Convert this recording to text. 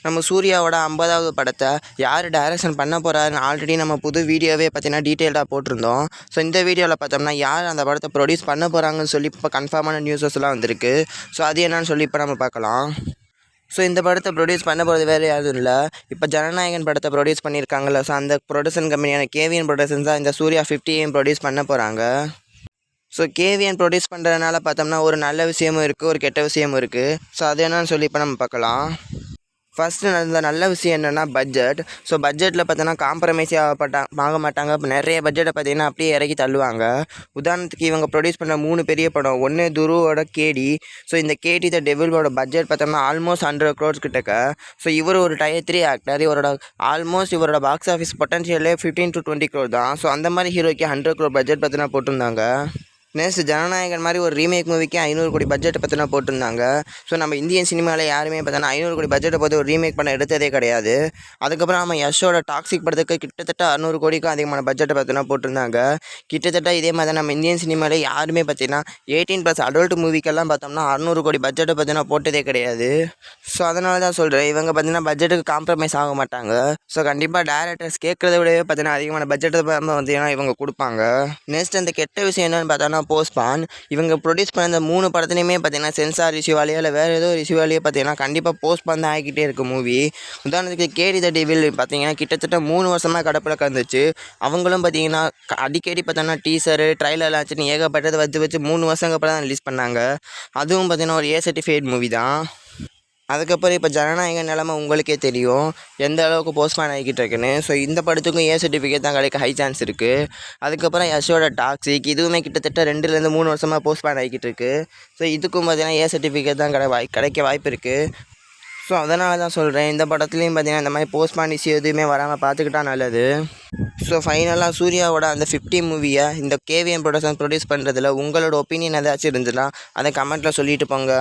நம்ம சூர்யாவோட 50வது படத்தை யார் டைரக்ஷன் பண்ண போகிறாருன்னு ஆல்ரெடி நம்ம புது வீடியோவே பார்த்தீங்கன்னா டீட்டெயில்டாக போட்டிருந்தோம். ஸோ இந்த வீடியோவில் பார்த்தோம்னா யார் அந்த படத்தை ப்ரொடியூஸ் பண்ண போகிறாங்கன்னு சொல்லி இப்போ கன்ஃபார்மான நியூஸஸ்லாம் வந்திருக்கு. ஸோ அது என்னன்னு சொல்லி இப்போ நம்ம பார்க்கலாம். ஸோ இந்த படத்தை ப்ரொடியூஸ் பண்ண போகிறது வேறு யாரும் இல்லை, இப்போ ஜனநாயகன் படத்தை ப்ரொடியூஸ் பண்ணியிருக்காங்கல்ல. ஸோ அந்த ப்ரொடக்ஷன் கம்பெனியான கேவிஎன் ப்ரொடக்ஷன்ஸ் தான் இந்த சூர்யா 50 ப்ரொடியூஸ் பண்ண போகிறாங்க. ஸோ கேவிஎன் ப்ரொடியூஸ் பண்ணுறதுனால பார்த்தோம்னா ஒரு நல்ல விஷயமும் இருக்குது, ஒரு கெட்ட விஷயமும் இருக்குது. ஸோ அது என்னன்னு சொல்லி இப்போ நம்ம பார்க்கலாம். ஃபஸ்ட்டு அந்த நல்ல விஷயம் என்னென்னா பட்ஜெட். ஸோ பட்ஜெட்டில் பார்த்தோன்னா காம்ப்ரமைஸே ஆக மாட்டாங்க. இப்போ நிறைய பட்ஜெட்டை பார்த்தீங்கன்னா அப்படியே இறக்கி தள்ளுவாங்க. உதாரணத்துக்கு இவங்க ப்ரொடியூஸ் பண்ண 3 பெரிய படம். ஒன்று துருவோட கேடி. ஸோ இந்த கேடி த டெவிலோட பட்ஜெட் பார்த்தோம்னா ஆல்மோஸ்ட் 100 crores கிட்டக்க. ஸோ இவர் ஒரு Tier 3 ஆக்டர். இவரோட பாக்ஸ் ஆஃபீஸ் பொட்டன்ஷியலே 15 to 20 crore தான். ஸோ அந்த மாதிரி ஹீரோக்கு 100 crore பட்ஜெட் பார்த்தீங்கன்னா போட்டிருந்தாங்க. நெக்ஸ்ட் ஜனநாயகன் மாதிரி ஒரு ரீமேக் மூவிக்கு 500 கோடி பட்ஜெட்டை பற்றினா போட்டிருந்தாங்க. ஸோ நம்ம இந்தியன் சினிமாவில் யாருமே பார்த்தோன்னா 500 கோடி பட்ஜெட்டை பார்த்து ஒரு ரீமேக் பண்ண எடுத்ததே கிடையாது. அதுக்கப்புறம் நம்ம யஷோட டாக்ஸிக் படத்துக்கு கிட்டத்தட்ட 600 கோடிக்கும் அதிகமான பட்ஜெட்டை பார்த்தினா போட்டிருந்தாங்க. கிட்டத்தட்ட இதே மாதிரி தான் நம்ம இந்தியன் சினிமாவில் யாருமே பார்த்தீங்கன்னா 18+ அடல்ட் மூவிக்கெல்லாம் பார்த்தோம்னா 600 கோடி பட்ஜெட்டை பார்த்தினா போட்டதே கிடையாது. ஸோ அதனால தான் சொல்கிறேன், இவங்க பார்த்தீங்கன்னா பட்ஜெட்டுக்கு காம்ப்ரமைஸ் ஆக மாட்டாங்க. ஸோ கண்டிப்பாக டேரக்டர்ஸ் கேட்குறத விடவே பார்த்தீங்கன்னா அதிகமான பட்ஜெட்டை பார்த்தீங்கன்னா இவங்க கொடுப்பாங்க. நெக்ஸ்ட் அந்த கெட்ட விஷயம் என்னென்னு பார்த்தோன்னா போஸ்ட்பான். இவங்க ப்ரொடியூஸ் பண்ண இந்த 3 படத்துலையுமே பார்த்தீங்கன்னா சென்சார் இஷ்யூவாலேயோ இல்லை வேறு ஏதோ இஷ்யூவாலேயோ பார்த்தீங்கன்னா கண்டிப்பாக போஸ்ட்பான் தான் ஆகிக்கிட்டே இருக்குது மூவி. உதாரணத்துக்கு கேடி த டெவில் பார்த்தீங்கன்னா கிட்டத்தட்ட 3 வருஷமாக கடப்பில் கந்துச்சு. அவங்களும் பார்த்தீங்கன்னா அடிக்கடி பார்த்தோன்னா டீசரு ட்ரைலர் ஆச்சுன்னு ஏகப்பட்டதை வச்சு 3 வருஷங்க அப்புறம் தான் ரிலீஸ் பண்ணாங்க. அதுவும் பார்த்தீங்கன்னா ஒரு A சர்டிஃபைட் மூவி தான். அதுக்கப்புறம் இப்போ ஜனநாயகன் நிலமை உங்களுக்கே தெரியும் எந்த அளவுக்கு போஸ்ட்பான் ஆகிக்கிட்டு இருக்குன்னு. ஸோ இந்த படத்துக்கும் A சர்டிஃபிகேட் தான் கிடைக்க ஹை சான்ஸ் இருக்குது. அதுக்கப்புறம் யஷோட டாக்ஸிக் இதுவுமே கிட்டத்தட்ட 2 to 3 வருஷமாக போஸ்ட்பான் ஆகிக்கிட்டு இருக்குது. ஸோ இதுக்கும் பார்த்தீங்கன்னா A சர்டிஃபிகேட் தான் கிடைக்க வாய்ப்பு இருக்குது. ஸோ அதனால தான் சொல்கிறேன், இந்த படத்துலையும் பார்த்தீங்கன்னா இந்த மாதிரி போஸ்ட்பான் இஷ்யூ எதுவுமே வராமல் பார்த்துக்கிட்டா நல்லது. ஸோ ஃபைனலாக சூர்யாவோட அந்த 50 மூவியை இந்த கேவிஎன் ப்ரொடக்ஷன் ப்ரொடியூஸ் பண்ணுறதுல உங்களோட ஒப்பீனியன் ஏதாச்சும் இருந்துச்சுன்னா அதை கமெண்ட்டில் சொல்லிட்டு போங்க.